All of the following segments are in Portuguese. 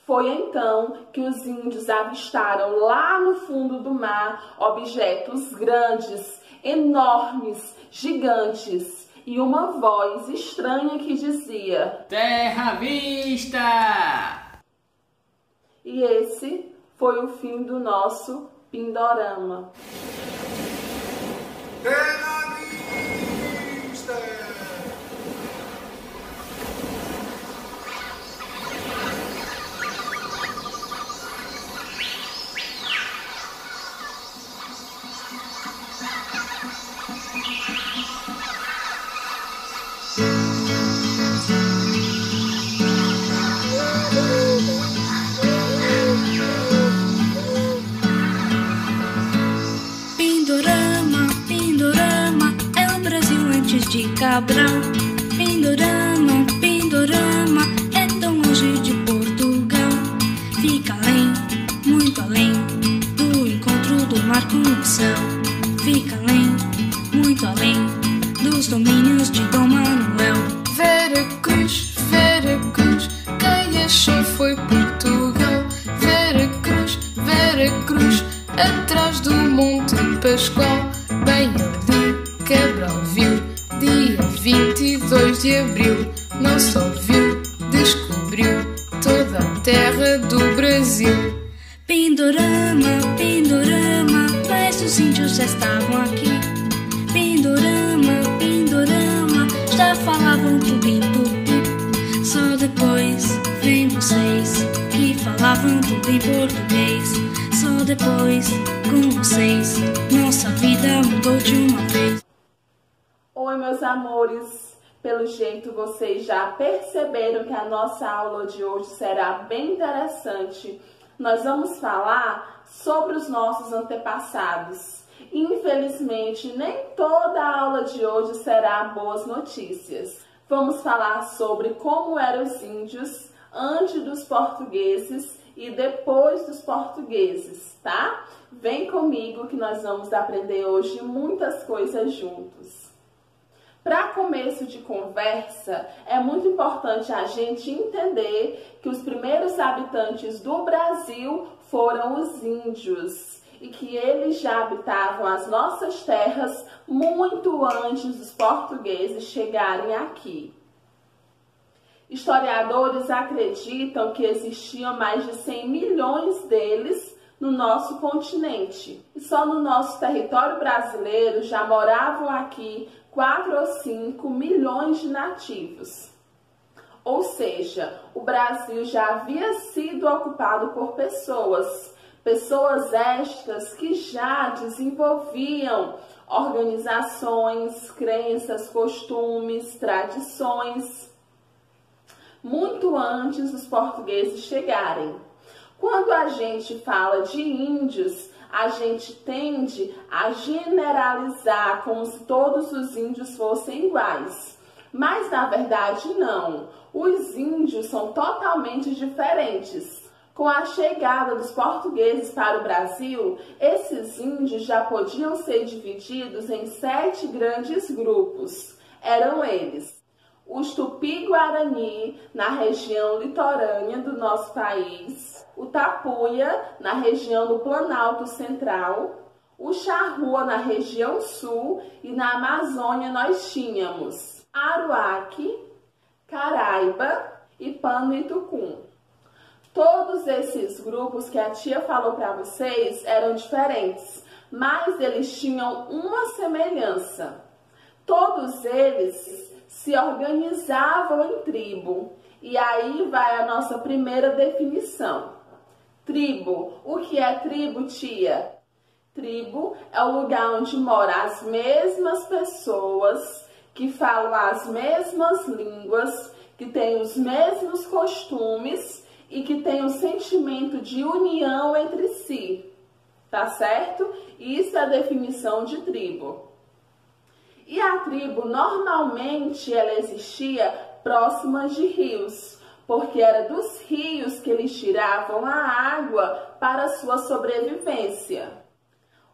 Foi então que os índios avistaram lá no fundo do mar objetos grandes, enormes, gigantes e uma voz estranha que dizia: terra à vista! E esse foi o fim do nosso Pindorama. Terra à vista! Pindorama, Pindorama, é o Brasil antes de Cabral. Pindorama, Pindorama, é tão longe de Portugal. Fica além, muito além, do encontro do mar com o céu. Fica além, muito além, dos domínios de Dom Manuel. Veracruz, Veracruz, quem achou foi Portugal. Veracruz, Veracruz, atrás do Monte Pascoal. Bem ali, Cabral viu, dia 22 de abril. Não só viu, descobriu toda a terra do Brasil. Pindorama, Pindorama, mas os índios já estavam aqui. Pindorama, Pindorama, já falavam tupi-tupi. Só depois vem vocês que falavam tudo em português. Só depois, com vocês, nossa vida mudou de uma vez. Oi, meus amores! Pelo jeito, vocês já perceberam que a nossa aula de hoje será bem interessante. Nós vamos falar sobre os nossos antepassados. Infelizmente, nem toda a aula de hoje será boas notícias. Vamos falar sobre como eram os índios antes dos portugueses e depois dos portugueses, tá? Vem comigo que nós vamos aprender hoje muitas coisas juntos. Para começo de conversa, é muito importante a gente entender que os primeiros habitantes do Brasil foram os índios e que eles já habitavam as nossas terras muito antes dos portugueses chegarem aqui. Historiadores acreditam que existiam mais de 100 milhões deles no nosso continente. E só no nosso território brasileiro já moravam aqui 4 ou 5 milhões de nativos. Ou seja, o Brasil já havia sido ocupado por pessoas estas que já desenvolviam organizações, crenças, costumes, tradições, muito antes dos portugueses chegarem. Quando a gente fala de índios, a gente tende a generalizar como se todos os índios fossem iguais. Mas, na verdade, não. Os índios são totalmente diferentes. Com a chegada dos portugueses para o Brasil, esses índios já podiam ser divididos em 7 grandes grupos. Eram eles: os Tupi-Guarani, na região litorânea do nosso país, o Tapuia, na região do Planalto Central, o Charrua, na região sul, e na Amazônia nós tínhamos Aruaque, Caraíba e Pano e Tucum. Todos esses grupos que a tia falou para vocês eram diferentes, mas eles tinham uma semelhança. Todos eles se organizavam em tribo. E aí vai a nossa primeira definição. Tribo. O que é tribo, tia? Tribo é o lugar onde moram as mesmas pessoas, que falam as mesmas línguas, que têm os mesmos costumes e que têm um sentimento de união entre si. Tá certo? Isso é a definição de tribo. E a tribo, normalmente, ela existia próxima de rios, porque era dos rios que eles tiravam a água para a sua sobrevivência.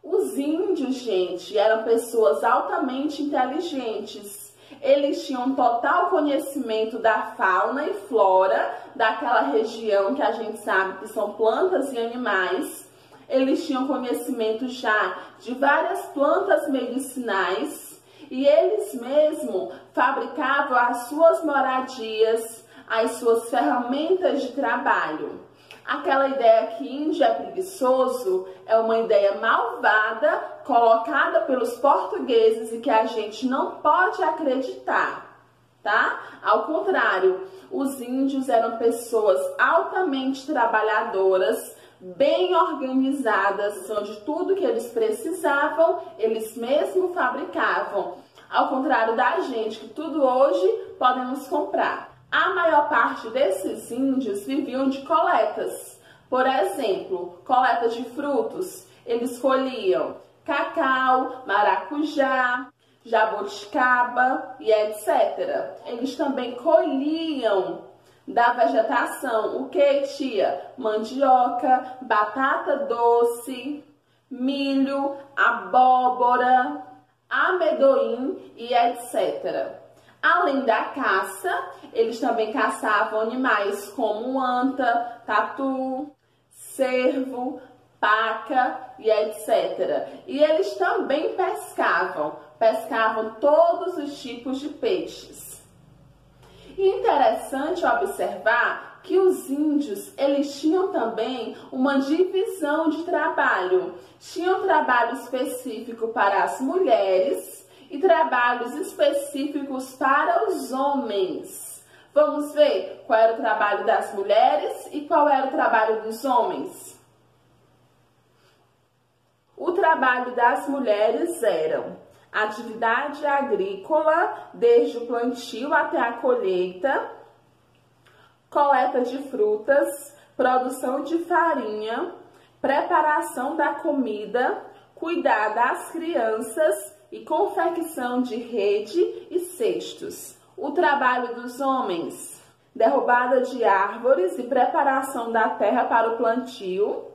Os índios, gente, eram pessoas altamente inteligentes. Eles tinham total conhecimento da fauna e flora daquela região que a gente sabe que são plantas e animais. Eles tinham conhecimento já de várias plantas medicinais e eles mesmos fabricavam as suas moradias, as suas ferramentas de trabalho. Aquela ideia que índio é preguiçoso é uma ideia malvada colocada pelos portugueses e que a gente não pode acreditar, tá? Ao contrário, os índios eram pessoas altamente trabalhadoras, bem organizadas, onde tudo que eles precisavam, eles mesmos fabricavam. Ao contrário da gente, que tudo hoje podemos comprar. A maior parte desses índios viviam de coletas. Por exemplo, coleta de frutos. Eles colhiam cacau, maracujá, jabuticaba e etc. Eles também colhiam da vegetação o que, tia? Mandioca, batata doce, milho, abóbora, amendoim e etc. Além da caça, eles também caçavam animais como anta, tatu, cervo, paca e etc. E eles também pescavam todos os tipos de peixes. E interessante observar que os índios, eles tinham também uma divisão de trabalho. Tinham trabalho específico para as mulheres e trabalhos específicos para os homens. Vamos ver qual era o trabalho das mulheres e qual era o trabalho dos homens. O trabalho das mulheres eram atividade agrícola, desde o plantio até a colheita, coleta de frutas, produção de farinha, preparação da comida, cuidar das crianças e confecção de rede e cestos. O trabalho dos homens: derrubada de árvores e preparação da terra para o plantio,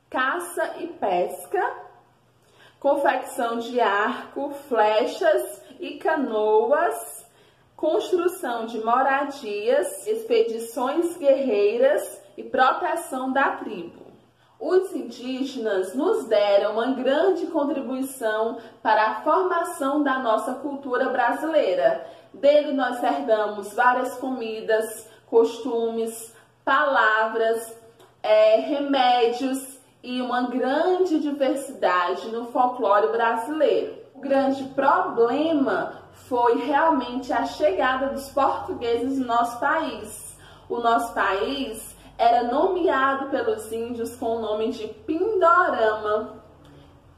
caça e pesca, confecção de arco, flechas e canoas, construção de moradias, expedições guerreiras e proteção da tribo. Os indígenas nos deram uma grande contribuição para a formação da nossa cultura brasileira. Dele nós herdamos várias comidas, costumes, palavras, remédios e uma grande diversidade no folclore brasileiro. O grande problema foi realmente a chegada dos portugueses no nosso país. O nosso país era nomeado pelos índios com o nome de Pindorama.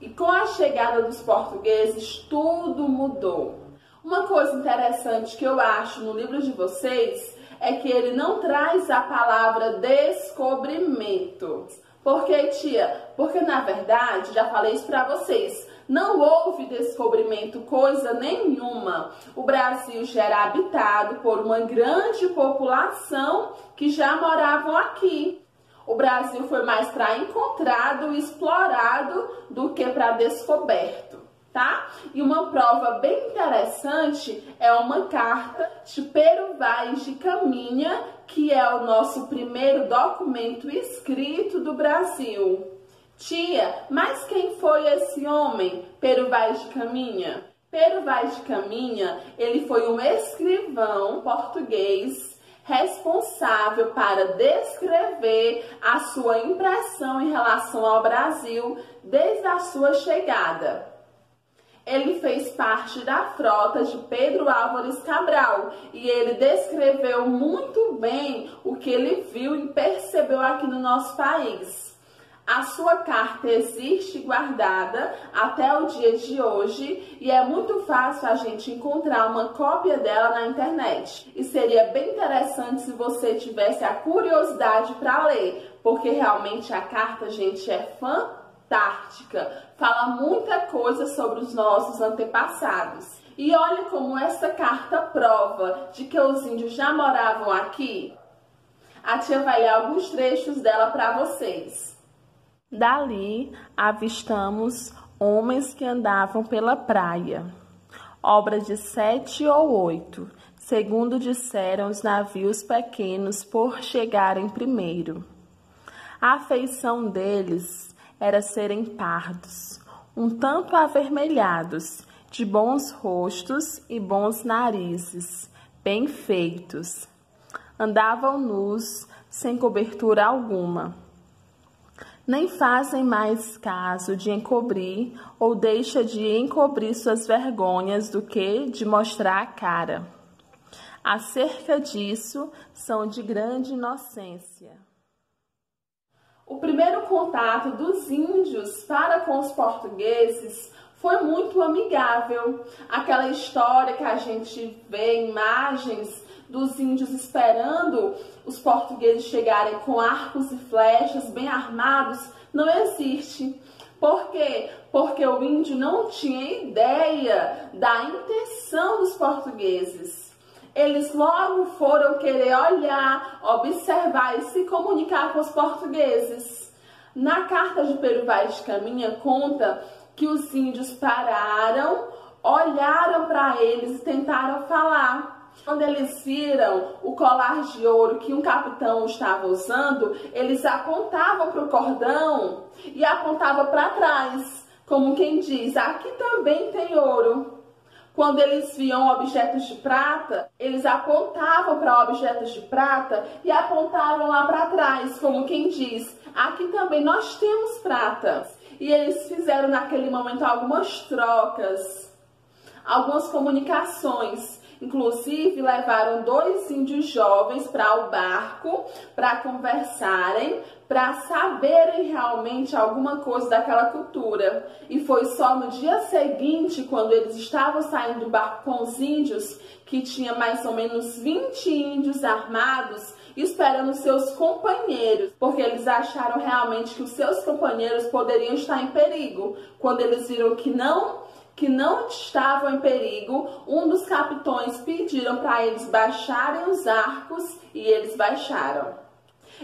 E com a chegada dos portugueses, tudo mudou. Uma coisa interessante que eu acho no livro de vocês é que ele não traz a palavra descobrimento. Por quê, tia? Porque, na verdade, já falei isso para vocês, não houve descobrimento coisa nenhuma. O Brasil já era habitado por uma grande população que já moravam aqui. O Brasil foi mais para encontrado e explorado do que para descoberto, tá? E uma prova bem interessante é uma carta de Pero Vaz de Caminha, que é o nosso primeiro documento escrito do Brasil. Tia, mas quem foi esse homem, Pero Vaz de Caminha? Pero Vaz de Caminha, ele foi um escrivão português responsável para descrever a sua impressão em relação ao Brasil desde a sua chegada. Ele fez parte da frota de Pedro Álvares Cabral e ele descreveu muito bem o que ele viu e percebeu aqui no nosso país. A sua carta existe guardada até o dia de hoje e é muito fácil a gente encontrar uma cópia dela na internet. E seria bem interessante se você tivesse a curiosidade para ler, porque realmente a carta, gente, é fantástica. Fala muita coisa sobre os nossos antepassados. E olha como essa carta prova de que os índios já moravam aqui. A tia vai ler alguns trechos dela para vocês. Dali avistamos homens que andavam pela praia. obra de 7 ou 8, segundo disseram os navios pequenos por chegarem primeiro. A feição deles era serem pardos, um tanto avermelhados, de bons rostos e bons narizes, bem feitos. Andavam nus, sem cobertura alguma. Nem fazem mais caso de encobrir ou deixa de encobrir suas vergonhas do que de mostrar a cara. Acerca disso, são de grande inocência. O primeiro contato dos índios para com os portugueses foi muito amigável. Aquela história que a gente vê, imagens dos índios esperando os portugueses chegarem com arcos e flechas bem armados, não existe. Por quê? Porque o índio não tinha ideia da intenção dos portugueses. Eles logo foram querer olhar, observar e se comunicar com os portugueses. Na carta de Pero Vaz de Caminha conta que os índios pararam, olharam para eles e tentaram falar. Quando eles viram o colar de ouro que um capitão estava usando, eles apontavam para o cordão e apontavam para trás, como quem diz, aqui também tem ouro. Quando eles viam objetos de prata, eles apontavam para objetos de prata e apontavam lá para trás, como quem diz, aqui também nós temos prata. E eles fizeram naquele momento algumas trocas, algumas comunicações. Inclusive, levaram 2 índios jovens para o barco para conversarem, para saberem realmente alguma coisa daquela cultura. E foi só no dia seguinte, quando eles estavam saindo do barco com os índios, que tinha mais ou menos 20 índios armados esperando seus companheiros, porque eles acharam realmente que os seus companheiros poderiam estar em perigo. Quando eles viram que não estavam em perigo, um dos capitões pediram para eles baixarem os arcos e eles baixaram.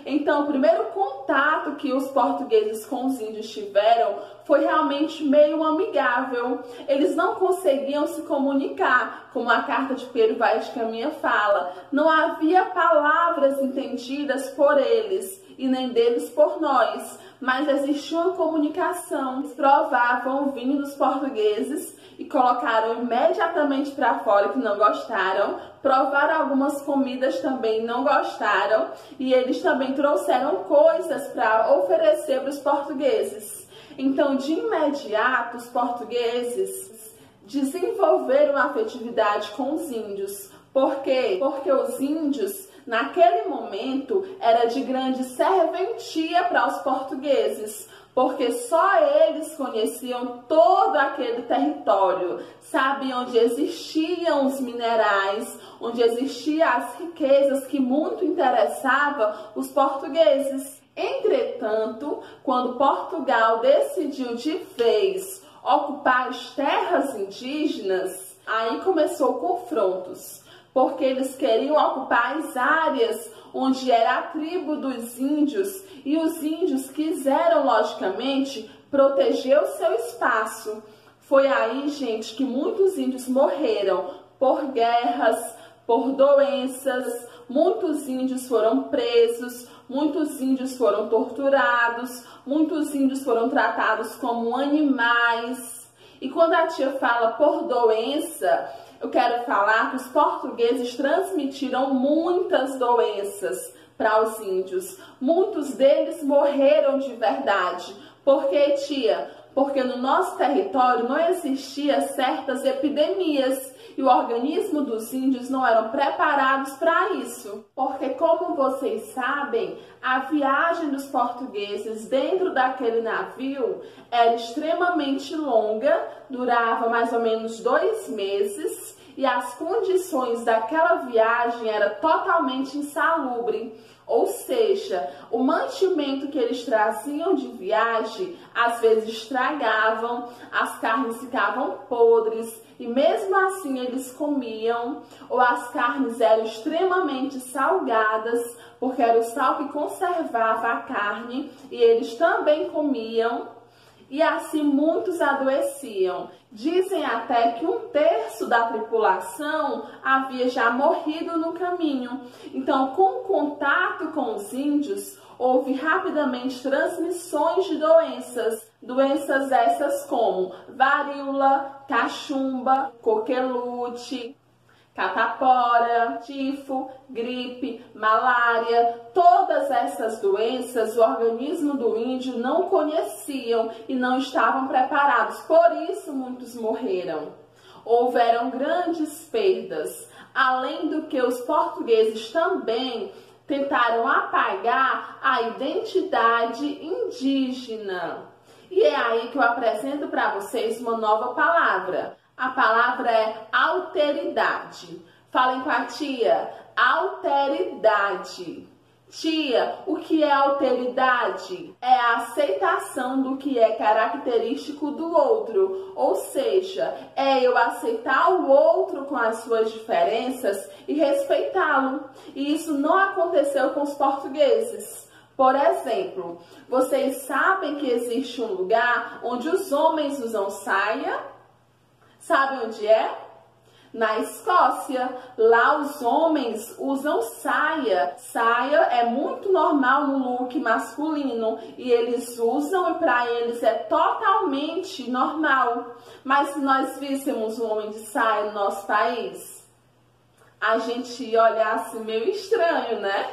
Então, o primeiro contato que os portugueses com os índios tiveram foi realmente meio amigável. Eles não conseguiam se comunicar, como a carta de Pero Vaz de Caminha fala. Não havia palavras entendidas por eles e nem deles por nós, mas existia uma comunicação. Eles provavam o vinho dos portugueses e colocaram imediatamente para fora que não gostaram, provaram algumas comidas também não gostaram e eles também trouxeram coisas para oferecer para os portugueses. Então, de imediato, os portugueses desenvolveram uma afetividade com os índios. Por quê? Porque os índios, naquele momento, era de grande serventia para os portugueses, porque só eles conheciam todo aquele território, sabiam onde existiam os minerais, onde existiam as riquezas que muito interessavam os portugueses. Entretanto, quando Portugal decidiu de vez ocupar as terras indígenas, aí começou confrontos, porque eles queriam ocupar as áreas onde era a tribo dos índios, e os índios quiseram, logicamente, proteger o seu espaço. Foi aí, gente, que muitos índios morreram por guerras, por doenças, muitos índios foram presos, muitos índios foram torturados, muitos índios foram tratados como animais. E quando a tia fala por doença, eu quero falar que os portugueses transmitiram muitas doenças para os índios. Muitos deles morreram de verdade. Por quê, tia? Porque no nosso território não existiam certas epidemias e o organismo dos índios não eram preparados para isso. Porque, como vocês sabem, a viagem dos portugueses dentro daquele navio era extremamente longa, durava mais ou menos 2 meses, e as condições daquela viagem eram totalmente insalubres. Ou seja, o mantimento que eles traziam de viagem, às vezes estragavam, as carnes ficavam podres, e mesmo assim eles comiam, ou as carnes eram extremamente salgadas, porque era o sal que conservava a carne, e eles também comiam. e assim muitos adoeciam. Dizem até que 1/3 da tripulação havia já morrido no caminho. Então, com o contato com os índios, houve rapidamente transmissões de doenças essas como varíola, cachumba, coqueluche, catapora, tifo, gripe, malária. Todas essas doenças o organismo do índio não conheciam e não estavam preparados. Por isso muitos morreram. Houveram grandes perdas. Além do que os portugueses também tentaram apagar a identidade indígena. E é aí que eu apresento para vocês uma nova palavra. A palavra é alteridade. Falem com a tia. Alteridade. Tia, o que é alteridade? É a aceitação do que é característico do outro. Ou seja, é eu aceitar o outro com as suas diferenças e respeitá-lo. E isso não aconteceu com os portugueses. Por exemplo, vocês sabem que existe um lugar onde os homens usam saia? Sabe onde é? Na Escócia. Lá os homens usam saia. Saia é muito normal no look masculino e eles usam e para eles é totalmente normal. Mas se nós víssemos um homem de saia no nosso país, a gente ia olhar assim meio estranho, né?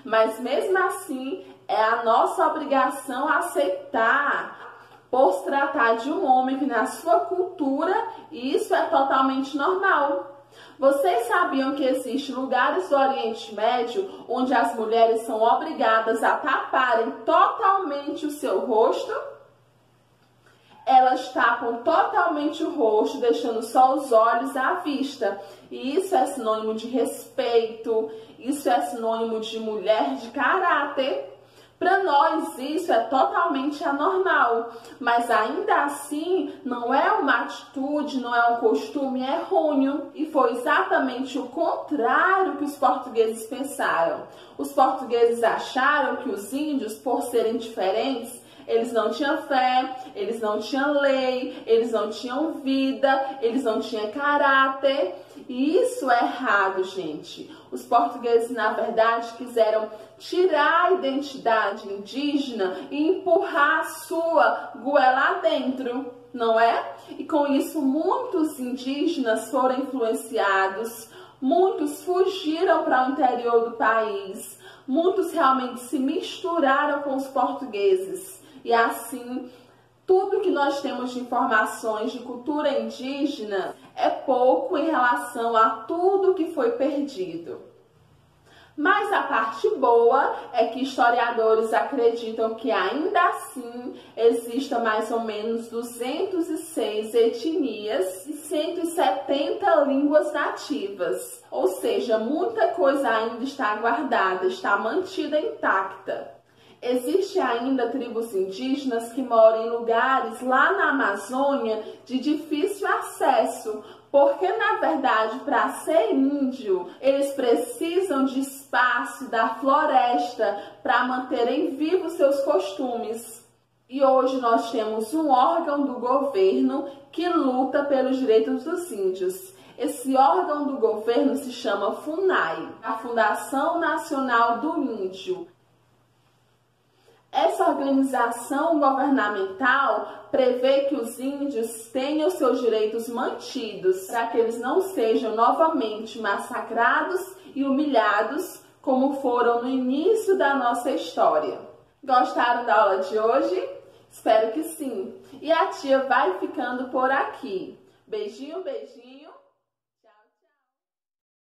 Mas mesmo assim é a nossa obrigação aceitar, por se tratar de um homem que na sua cultura isso é totalmente normal. Vocês sabiam que existem lugares do Oriente Médio onde as mulheres são obrigadas a taparem totalmente o seu rosto? Elas tapam totalmente o rosto, deixando só os olhos à vista. E isso é sinônimo de respeito, isso é sinônimo de mulher de caráter. Para nós isso é totalmente anormal, mas ainda assim não é uma atitude, não é um costume errôneo. E foi exatamente o contrário que os portugueses pensaram. Os portugueses acharam que os índios, por serem diferentes, eles não tinham fé, eles não tinham lei, eles não tinham vida, eles não tinham caráter. E isso é errado, gente. Os portugueses, na verdade, quiseram tirar a identidade indígena e empurrar a sua goela dentro, não é? E com isso, muitos indígenas foram influenciados, muitos fugiram para o interior do país, muitos realmente se misturaram com os portugueses. E assim, tudo que nós temos de informações de cultura indígena é pouco em relação a tudo que foi perdido. Mas a parte boa é que historiadores acreditam que ainda assim existam mais ou menos 206 etnias e 170 línguas nativas. Ou seja, muita coisa ainda está guardada, está mantida intacta. Existem ainda tribos indígenas que moram em lugares lá na Amazônia de difícil acesso, porque na verdade para ser índio eles precisam de espaço da floresta para manterem vivos seus costumes. E hoje nós temos um órgão do governo que luta pelos direitos dos índios. Esse órgão do governo se chama FUNAI, a Fundação Nacional do Índio. Essa organização governamental prevê que os índios tenham seus direitos mantidos para que eles não sejam novamente massacrados e humilhados como foram no início da nossa história. Gostaram da aula de hoje? Espero que sim. E a tia vai ficando por aqui. Beijinho, beijinho.